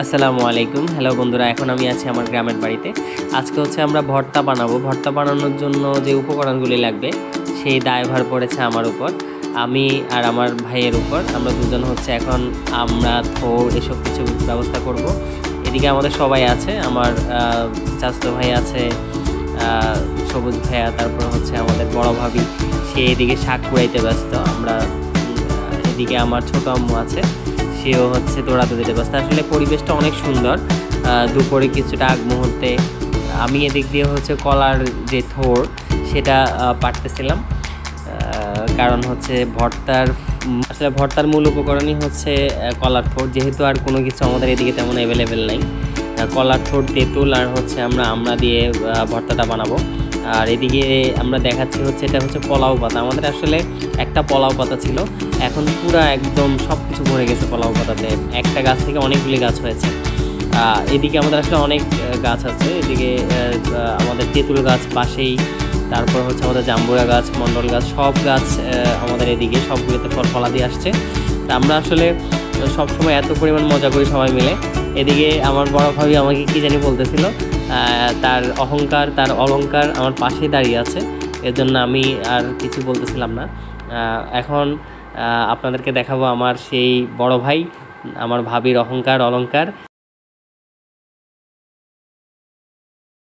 আসসালামু আলাইকুম। হ্যালো বন্ধুরা, এখন আমি আছি আমার গ্রামের বাড়িতে। আজকে হচ্ছে আমরা ভর্তা বানাবো। ভর্তা বানানোর জন্য যে উপকরণগুলি লাগবে সেই দায়ভার পড়েছে আমার উপর। আমি আর আমার ভাইয়ের উপর। আমরা দুজন হচ্ছে এখন আমরা থোড় এসব কিছু ব্যবস্থা করব। এদিকে আমাদের সবাই আছে। আমার চাচাতো ভাই আছে, সবুজ ভাইয়া, তারপর হচ্ছে আমাদের বড় ভাবি, সে এদিকে শাক কুড়াইতে ব্যস্ত। এদিকে আমার ছোট আম্মু আছে, সেও হচ্ছে দৌড়াতে দিতে ব্যস্ত। আসলে পরিবেশটা অনেক সুন্দর। দুপুরে কিছুটা আগ মুহূর্তে আমি এদিক দিয়ে হচ্ছে কলার যে থোড় সেটা পাড়তেছিলাম। কারণ হচ্ছে আসলে ভর্তার মূল উপকরণই হচ্ছে কলার থোড়, যেহেতু আর কোনো কিছু আমাদের এদিকে তেমন অ্যাভেলেবেল নাই। কলার থোড়, তেঁতুল আর হচ্ছে আমরা দিয়ে ভর্তাটা বানাবো। আর এদিকে আমরা দেখাচ্ছি হচ্ছে এটা হচ্ছে পলাও পাতা। আমাদের আসলে একটা পলাও পাতা ছিল, এখন পুরা একদম সব কিছু ভরে গেছে পলাও পাতাতে। একটা গাছ থেকে অনেকগুলি গাছ হয়েছে। এদিকে আমাদের আসলে অনেক গাছ আছে। এদিকে আমাদের তেঁতুল গাছ পাশেই, তারপর হচ্ছে আমাদের জাম্বুরা গাছ, মন্ডল গাছ, সব গাছ আমাদের এদিকে সবগুলোতে ফল দিয়ে আসছে। তা আমরা আসলে সবসময় এত পরিমাণ মজা করি সবাই মিলে। এদিকে আমার বড় ভাবি আমাকে কী জানি বলতেছিল, তার অহংকার তার অলংকার আমার পাশেই দাঁড়িয়ে আছে, এর জন্য আমি আর কিছু বলতেছিলাম না। এখন আপনাদেরকে দেখাবো আমার সেই বড় ভাই, আমার ভাবির অহংকার অলংকার।